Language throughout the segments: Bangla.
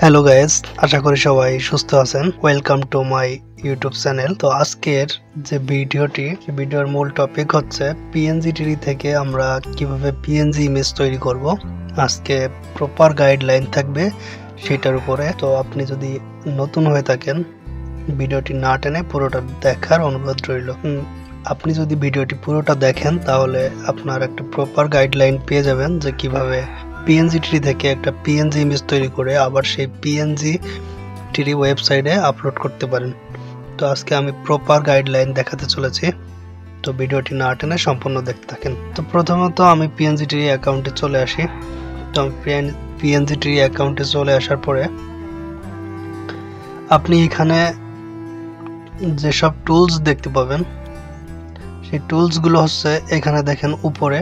হ্যালো গাইস, আশা করি সবাই সুস্থ আছেন। Welcome to my YouTube channel. তো আজকের যে ভিডিওর মূল টপিক হচ্ছে পিএনজি ট্রি থেকে আমরা কিভাবে পিএনজি ইমেজ তৈরি করব। আজকে প্রপার গাইডলাইন থাকবে সেটার উপরে। তো আপনি যদি নতুন হয়ে থাকেন ভিডিওটি না টেনে পুরোটা দেখার অনুরোধ রইল। আপনি যদি ভিডিওটি পুরোটা দেখেন তাহলে আপনার একটা প্রপার গাইডলাইন পেয়ে যাবেন যে কিভাবে পিএনজি ট্রি থেকে একটা পিএনজি ইমেজ তৈরি করে আবার সেই পিএনজি ট্রি ওয়েবসাইটে আপলোড করতে পারেন। তো আজকে আমি প্রপার গাইডলাইন দেখাতে চলেছি, তো ভিডিওটি না টেনে সম্পূর্ণ দেখতে থাকেন। তো প্রথমত আমি পিএনজি ট্রি অ্যাকাউন্টে চলে আসি। তো পিএনজি ট্রি অ্যাকাউন্টে চলে আসার পরে আপনি এখানে যেসব টুলস দেখতে পাবেন সেই টুলসগুলো হচ্ছে এখানে দেখেন উপরে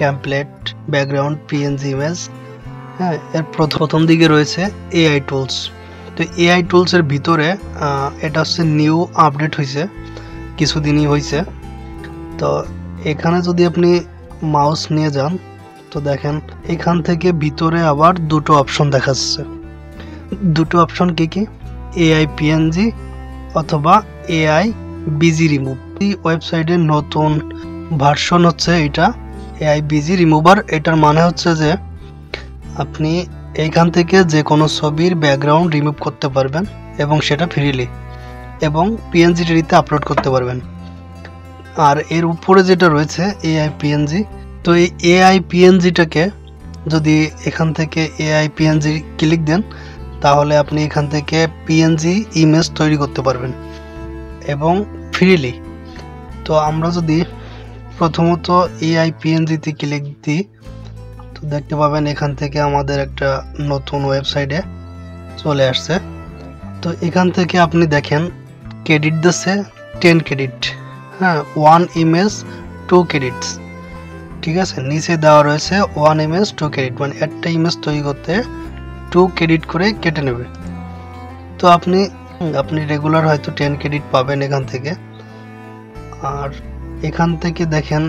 টেমপ্লেট, ব্যাকগ্রাউন্ড, পিএনজি ইমেজ। হ্যাঁ, এর প্রথম দিকে রয়েছে এআই টুলস। তো এআই টুলসের ভিতরে এটা হচ্ছে নিউ আপডেট হয়েছে, কিছুদিনই হয়েছে। তো এখানে যদি আপনি মাউস নিয়ে যান তো দেখেন এখান থেকে ভিতরে আবার দুটো অপশন দেখাচ্ছে। দুটো অপশন কি এআই পিএনজি অথবা এআই বিজি রিমুভ। এই ওয়েবসাইটের নতুন ভার্সন হচ্ছে এটা এআই বিজি রিমুভার। এটার মানে হচ্ছে যে আপনি এইখান থেকে যে কোনো ছবির ব্যাকগ্রাউন্ড রিমুভ করতে পারবেন এবং সেটা ফ্রিলি, এবং পিএনজি ট্রিতে আপলোড করতে পারবেন। আর এর উপরে যেটা রয়েছে এআই পিএনজি, তো এই এআই পিএনজিটাকে যদি এখান থেকে এআই পিএনজি ক্লিক দেন তাহলে আপনি এখান থেকে পিএনজি ইমেজ তৈরি করতে পারবেন এবং ফ্রিলি। তো আমরা যদি প্রথমত এআই পিএনজিতে ক্লিক দিই তো দেখতে পাবেন এখান থেকে আমাদের একটা নতুন ওয়েবসাইটে চলে আসছে। তো এখান থেকে আপনি দেখেন ক্রেডিট দিচ্ছে 10 ক্রেডিট। হ্যাঁ, 1 ইমেজ 2 ক্রেডিটস। ঠিক আছে, নিচে দেওয়া রয়েছে 1 ইমেজ 2 ক্রেডিট, মানে একটা ইমেজ তৈরি করতে 2 ক্রেডিট করে কেটে নেবে। তো আপনি রেগুলার হয়তো 10 ক্রেডিট পাবেন এখান থেকে। আর এখান থেকে দেখেন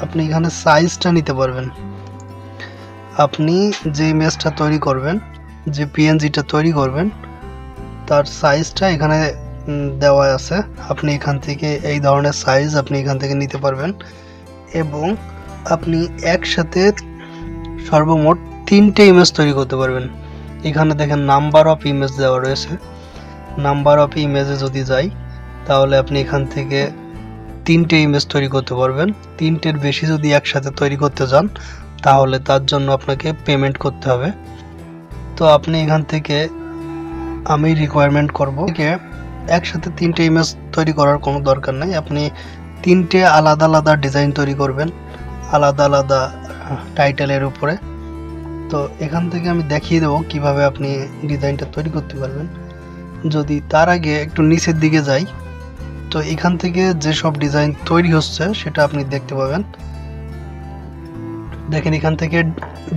আপনি এখানে সাইজটা নিতে পারবেন। আপনি যে ইমেজটা তৈরি করবেন, যে পিএনজিটা তৈরি করবেন তার সাইজটা এখানে দেওয়া আছে। আপনি এখান থেকে এই ধরনের সাইজ আপনি এখান থেকে নিতে পারবেন এবং আপনি একসাথে সর্বমোট 3টে ইমেজ তৈরি করতে পারবেন। এখানে দেখেন নাম্বার অফ ইমেজ দেওয়া রয়েছে। নাম্বার অফ ইমেজে যদি যাই তাহলে আপনি এখান থেকে 3টে ইমেজ তৈরি করতে পারবেন। 3টের বেশি যদি একসাথে তৈরি করতে চান তাহলে তার জন্য আপনাকে পেমেন্ট করতে হবে। তো আপনি এখান থেকে আমি রিকোয়ারমেন্ট করব একসাথে 3টে ইমেজ তৈরি করার কোনো দরকার নেই। আপনি 3টে আলাদা আলাদা ডিজাইন তৈরি করবেন, আলাদা আলাদা টাইটেলের উপরে। তো এখান থেকে আমি দেখিয়ে দেবো কিভাবে আপনি ডিজাইনটা তৈরি করতে পারবেন। যদি তার আগে একটু নিচের দিকে যাই তো এখান থেকে যেসব ডিজাইন তৈরি হচ্ছে সেটা আপনি দেখতে পাবেন। দেখেন এখান থেকে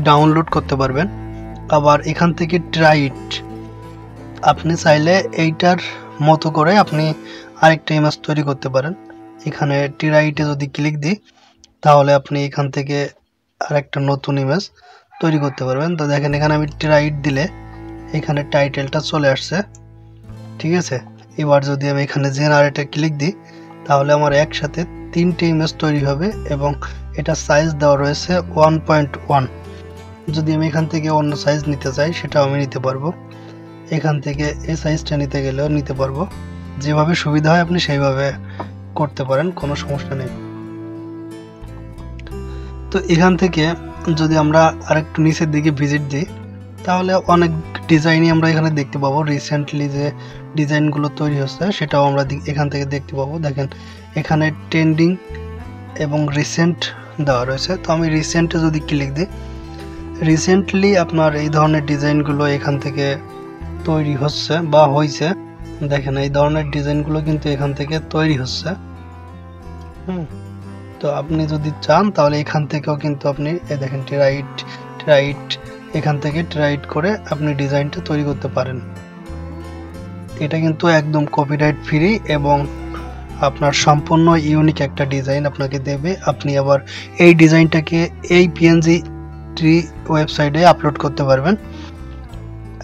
ডাউনলোড করতে পারবেন। আবার এখান থেকে ট্রাইট, আপনি চাইলে এইটার মতো করে আপনি আরেকটা ইমেজ তৈরি করতে পারেন। এখানে ট্রাইটে যদি ক্লিক দিই তাহলে আপনি এখান থেকে আরেকটা নতুন ইমেজ তৈরি করতে পারবেন। তো দেখেন এখানে আমি ট্রাইট দিলে এখানে টাইটেলটা চলে আসছে। ঠিক আছে, এবার যদি আমি এখানে জেনারেটে ক্লিক দিই তাহলে আমার একসাথে 3টে ইমেজ তৈরি হবে এবং এটা সাইজ দেওয়া রয়েছে 1.1। যদি আমি এখান থেকে অন্য সাইজ নিতে চাই সেটাও আমি নিতে পারবো। এখান থেকে এই সাইজটা নিতে গেলেও নিতে পারবো। যেভাবে সুবিধা হয় আপনি সেইভাবে করতে পারেন, কোনো সমস্যা নেই। তো এখান থেকে যদি আমরা আরেকটু নিচের দিকে ভিজিট দিই তাহলে অনেক ডিজাইনই আমরা এখানে দেখতে পাবো। রিসেন্টলি যে ডিজাইনগুলো তৈরি হচ্ছে সেটাও আমরা এখান থেকে দেখতে পাবো। দেখেন এখানে ট্রেন্ডিং এবং রিসেন্ট দেওয়া রয়েছে। তো আমি রিসেন্টে যদি ক্লিক দিই, রিসেন্টলি আপনার এই ধরনের ডিজাইনগুলো এখান থেকে তৈরি হচ্ছে বা হয়েছে। দেখেন এই ধরনের ডিজাইনগুলো কিন্তু এখান থেকে তৈরি হচ্ছে। তো আপনি যদি চান তাহলে এখান থেকেও কিন্তু আপনি দেখেন ট্রাইট এখান থেকে ট্রাইট করে আপনি ডিজাইনটা তৈরি করতে পারেন। এটা কিন্তু একদম কপিরাইট ফ্রি এবং আপনার সম্পূর্ণ ইউনিক একটা ডিজাইন আপনাকে দেবে। আপনি আবার এই ডিজাইনটাকে এই পিএনজি ট্রি ওয়েবসাইটে আপলোড করতে পারবেন।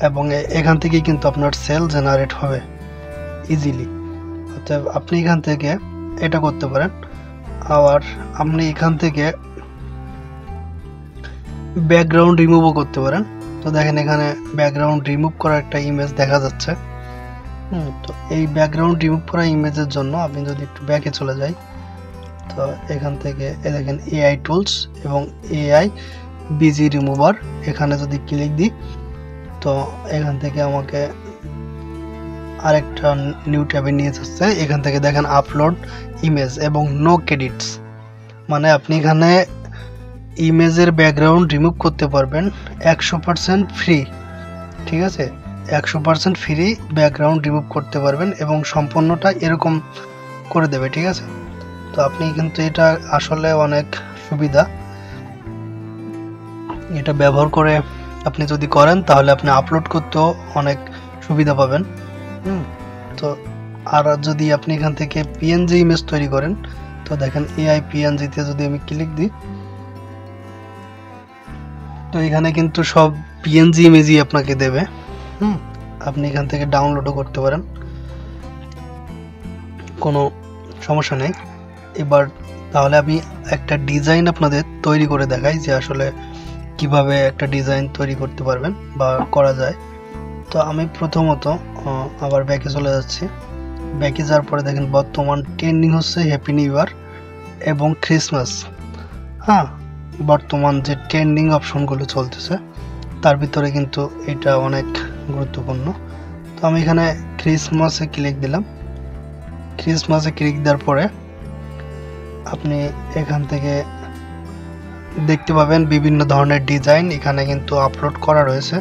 এবং এখান থেকেই কিন্তু আপনার সেল জেনারেট হবে ইজিলি। অর্থাৎ আপনি এখান থেকে এটা করতে পারেন। আবার আপনি এখান থেকে ব্যাকগ্রাউন্ড রিমুভও করতে পারেন। তো দেখেন এখানে ব্যাকগ্রাউন্ড রিমুভ করা একটা ইমেজ দেখা যাচ্ছে। তো এই ব্যাকগ্রাউন্ড রিমুভ করা ইমেজের জন্য আপনি যদি একটু ব্যাকে চলে যাই, তো এখান থেকে দেখেন এআই টুলস এবং এআই বিজি রিমুভার, এখানে যদি ক্লিক দিই তো এখান থেকে আমাকে আরেকটা নিউ ট্যাবে নিয়ে যাচ্ছে। এখান থেকে দেখেন আপলোড ইমেজ এবং নো ক্রেডিটস, মানে আপনি এখানে ইমেজের ব্যাকগ্রাউন্ড রিমুভ করতে পারবেন 100% ফ্রি। ঠিক আছে, 100% ফ্রি ব্যাকগ্রাউন্ড রিমুভ করতে পারবেন এবং সম্পূর্ণটা এরকম করে দেবে। ঠিক আছে, তো আপনি কিন্তু এটা আসলে অনেক সুবিধা, এটা ব্যবহার করে আপনি যদি করেন তাহলে আপনি আপলোড করতেও অনেক সুবিধা পাবেন। তো আর যদি আপনি এখান থেকে পিএনজি ইমেজ তৈরি করেন, তো দেখেন এআই পিএনজিতে যদি আমি ক্লিক দিই, তো এখানে কিন্তু সব পিএনজি ইমেজই আপনাকে দেবে। আপনি এখান থেকে ডাউনলোডও করতে পারেন, কোনো সমস্যা নেই। এবার তাহলে আমি একটা ডিজাইন আপনাদের তৈরি করে দেখাই যে আসলে কিভাবে একটা ডিজাইন তৈরি করতে পারবেন বা করা যায়। তো আমি প্রথমত আবার ব্যাকে চলে যাচ্ছি। ব্যাকে যাওয়ার পরে দেখেন বর্তমান ট্রেন্ডিং হচ্ছে হ্যাপি নিউ ইয়ার এবং ক্রিসমাস। বর্তমান যে ট্রেন্ডিং অপশনগুলো চলতেছে তার ভিতরে কিন্তু এটা অনেক গুরুত্বপূর্ণ। তো আমি এখানে ক্রিসমাসে ক্লিক দিলাম। ক্রিসমাসে ক্লিক দেওয়ার পরে আপনি এখান থেকে দেখতে পাবেন বিভিন্ন ধরনের ডিজাইন এখানে কিন্তু আপলোড করা রয়েছে।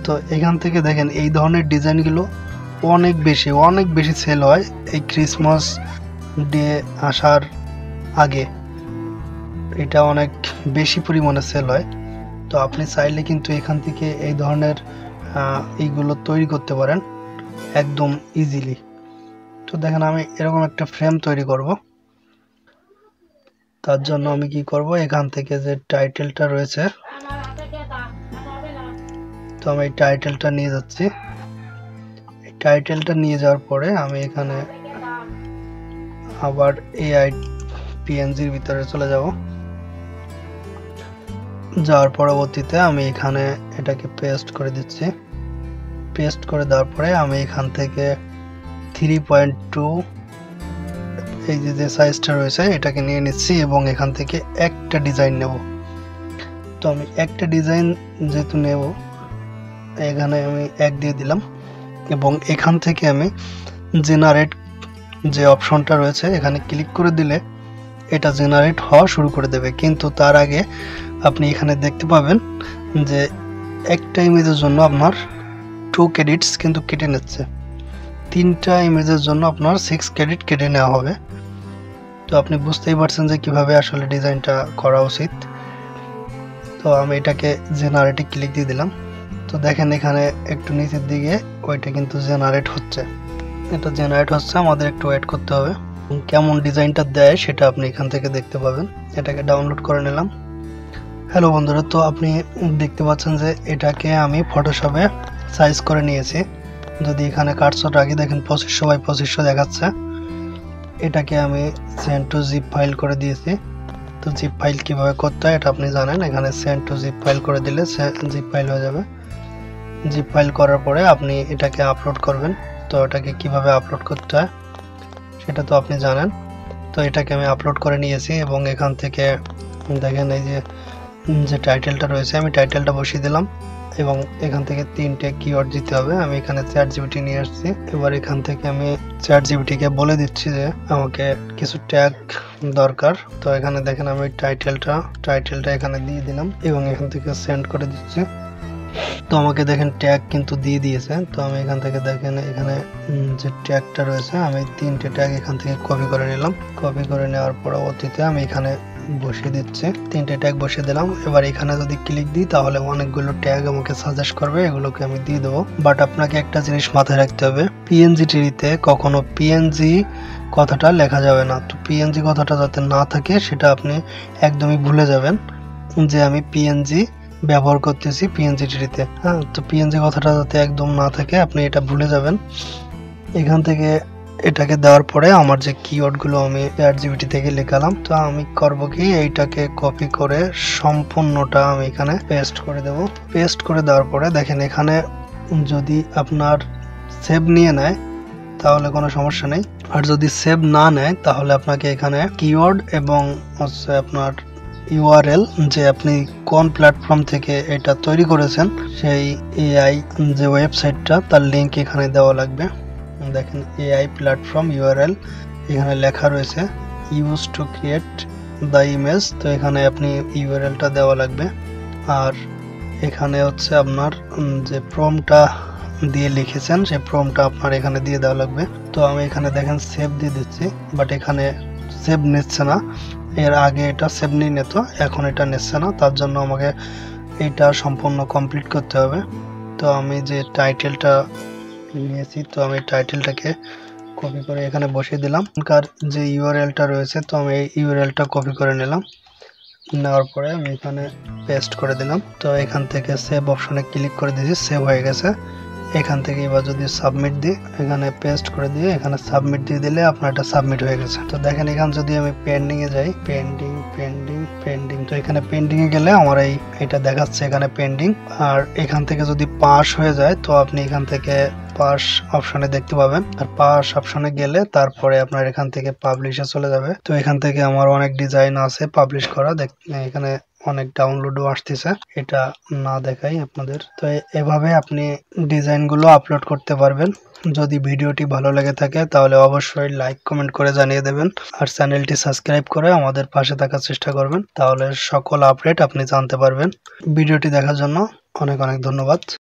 তো এখান থেকে দেখেন এই ধরনের ডিজাইনগুলো অনেক বেশি সেল হয় এই ক্রিসমাস ডে আসার আগে, এটা অনেক বেশি পরিমাণে সেল হয়। তো আপনি চাইলে কিন্তু এখান থেকে এই ধরনের এইগুলো তৈরি করতে পারেন একদম ইজিলি। তো দেখেন আমি এরকম একটা ফ্রেম তৈরি করব। তার জন্য আমি কি করব, এখান থেকে যে টাইটেলটা রয়েছে, তো আমি এই টাইটেলটা নিয়ে যাচ্ছি। এই টাইটেলটা নিয়ে যাওয়ার পরে আমি এখানে আবার এআই পিএনজির ভিতরে চলে যাব। যাওয়ার পরবর্তীতে আমি এখানে এটাকে পেস্ট করে দিচ্ছি। পেস্ট করে দেওয়ার পরে আমি এখান থেকে 3.2 এই যে সাইজটা রয়েছে এটাকে নিয়ে নিচ্ছি এবং এখান থেকে একটা ডিজাইন নেব। তো আমি একটা ডিজাইন যেহেতু নেব, এখানে আমি এক দিয়ে দিলাম এবং এখান থেকে আমি জেনারেট যে অপশনটা রয়েছে এখানে ক্লিক করে দিলে এটা জেনারেট হওয়া শুরু করে দেবে। কিন্তু তার আগে আপনি এখানে দেখতে পাবেন যে একটা ইমেজের জন্য আপনার 2 ক্রেডিটস কিন্তু কেটে নিচ্ছে, 3টা ইমেজের জন্য আপনার 6 ক্রেডিট কেটে নেওয়া হবে। তো আপনি বুঝতেই পারছেন যে কিভাবে আসলে ডিজাইনটা করা উচিত। তো আমি এটাকে জেনারেটে ক্লিক দিয়ে দিলাম। তো দেখেন এখানে একটু নিচের দিকে ওইটা কিন্তু জেনারেট হচ্ছে, এটা জেনারেট হচ্ছে, আমাদের একটু ওয়েট করতে হবে। কেমন ডিজাইনটা দেয় সেটা আপনি এখান থেকে দেখতে পাবেন। এটাকে ডাউনলোড করে নিলাম। হ্যালো বন্ধুরা, তো আপনি দেখতে পাচ্ছেন যে এটাকে আমি ফটোশপে সাইজ করে নিয়েছি। যদি এখানে কার্সর রাখি দেখেন 2500 দেখাচ্ছে। এটাকে আমি সেন্ড টু জিপ ফাইল করে দিয়েছি। তো জিপ ফাইল কিভাবে করতে হয় এটা আপনি জানেন, এখানে সেন্ড টু জিপ ফাইল করে দিলে জিপ ফাইল হয়ে যাবে। জিপ ফাইল করার পরে আপনি এটাকে আপলোড করবেন। তো এটাকে কিভাবে আপলোড করতে হয় সেটা তো আপনি জানেন। তো এটাকে আমি আপলোড করে নিয়েছি এবং এখান থেকে দেখেন এই যে টাইটেলটা রয়েছে আমি টাইটেলটা বসিয়ে দিলাম এবং এখান থেকে 3টে কিওয়ার্ড দিতে হবে। আমি এখানে চ্যাটজিপিটি নিয়ে আসছি। এবার এখান থেকে আমি চ্যাটজিপিটিকে বলে দিচ্ছি যে আমাকে কিছু ট্যাগ দরকার। তো এখানে দেখেন আমি টাইটেলটা এখানে দিয়ে দিলাম এবং এখান থেকে সেন্ড করে দিচ্ছি। তো আমাকে দেখেন ট্যাগ কিন্তু দিয়ে দিয়েছে। তো আমি এখান থেকে দেখেন এখানে যে ট্যাগটা রয়েছে আমি 3টে ট্যাগ এখান থেকে কপি করে নিলাম। কপি করে নেওয়ার পরবর্তীতে আমি এখানে বসিয়ে দিচ্ছি, 3টে ট্যাগ বসিয়ে দিলাম। এবার এখানে যদি ক্লিক দিই তাহলে অনেকগুলো ট্যাগ আমাকে সাজেস্ট করবে, এগুলোকে আমি দিয়ে দেবো। বাট আপনাকে একটা জিনিস মাথায় রাখতে হবে, পিএনজি ট্রিতে কখনো পিএনজি কথাটা লেখা যাবে না। তো পিএনজি কথাটা যাতে না থাকে সেটা আপনি একদমই ভুলে যাবেন যে আমি পিএনজি ব্যবহার করতেছি পিএনজি ট্রিতে। হ্যাঁ, তো পিএনজি কথাটা যাতে একদম না থাকে আপনি এটা ভুলে যাবেন। এখান থেকে এটাকে দেওয়ার পরে আমার যে কিওয়ার্ডগুলো আমি চ্যাটজিপিটি থেকে লেখালাম, তো আমি করব কি এইটাকে কপি করে সম্পূর্ণটা আমি এখানে পেস্ট করে দেব। পেস্ট করে দেওয়ার পরে দেখেন এখানে যদি আপনার সেভ নিয়ে নেয় তাহলে কোনো সমস্যা নেই, আর যদি সেভ না নেয় তাহলে আপনাকে এখানে কিওয়ার্ড এবং হচ্ছে আপনার ইউআরএল, যে আপনি কোন প্ল্যাটফর্ম থেকে এটা তৈরি করেছেন সেই এআই যে ওয়েবসাইটটা তার লিংক এখানে দেওয়া লাগবে। দেখেন এআই প্ল্যাটফর্ম ইউআরএল এখানে লেখা রয়েছে use to create the image, তো এখানে আপনি ইউআরএলটা দেওয়া লাগবে। আর এখানে হচ্ছে আপনার যে প্রম্পটটা দিয়ে লিখেছেন সেই প্রম্পটটা আপনার এখানে দিয়ে দেওয়া লাগবে। তো আমি এখানে দেখেন সেভ দিয়ে দিচ্ছি, বাট এখানে সেভ নিচ্ছে না। এর আগে এটা সেভ নিয়ে নিত, এখন এটা নিচ্ছে না, তার জন্য আমাকে এটা সম্পূর্ণ কমপ্লিট করতে হবে। তো আমি যে টাইটেলটা নিয়েছি, তো আমি টাইটেলটাকে কপি করে এখানে বসিয়ে দিলাম। এখানকার যে ইউআরএলটা রয়েছে, তো আমি এই ইউআরএলটা কপি করে নিলাম। নেওয়ার পরে আমি এখানে পেস্ট করে দিলাম। তো এখান থেকে সেভ অপশনে ক্লিক করে দিয়েছি, সেভ হয়ে গেছে। এখান থেকে এবার যদি সাবমিট দিই, এখানে পেস্ট করে দিয়ে এখানে সাবমিট দিয়ে দিলে আপনার এটা সাবমিট হয়ে গেছে। তো দেখেন এখানে যদি আমি পেন্ডিং এ যাই, পেন্ডিং পেন্ডিং পেন্ডিং, তো এখানে পেন্ডিং এ গেলে আমার এটা দেখাচ্ছে এখানে পেন্ডিং। আর এখান থেকে যদি পাস হয়ে যায় তো আপনি এখান থেকে পাস অপশনে দেখতে পাবেন, আর পাস অপশনে গেলে তারপরে আপনার এখান থেকে পাবলিশে চলে যাবে। তো এখান থেকে আমার অনেক ডিজাইন আছে পাবলিশ করা, এখানে অনেক ডাউনলোডও আসতেছে, এটা না দেখাই আপনাদের। তো এভাবে আপনি ডিজাইনগুলো আপলোড করতে পারবেন। যদি ভিডিওটি ভালো লেগে থাকে তাহলে অবশ্যই লাইক কমেন্ট করে জানিয়ে দেবেন, আর চ্যানেলটি সাবস্ক্রাইব করে আমাদের পাশে থাকার চেষ্টা করবেন, তাহলে সকল আপডেট আপনি জানতে পারবেন। ভিডিওটি দেখার জন্য অনেক অনেক ধন্যবাদ।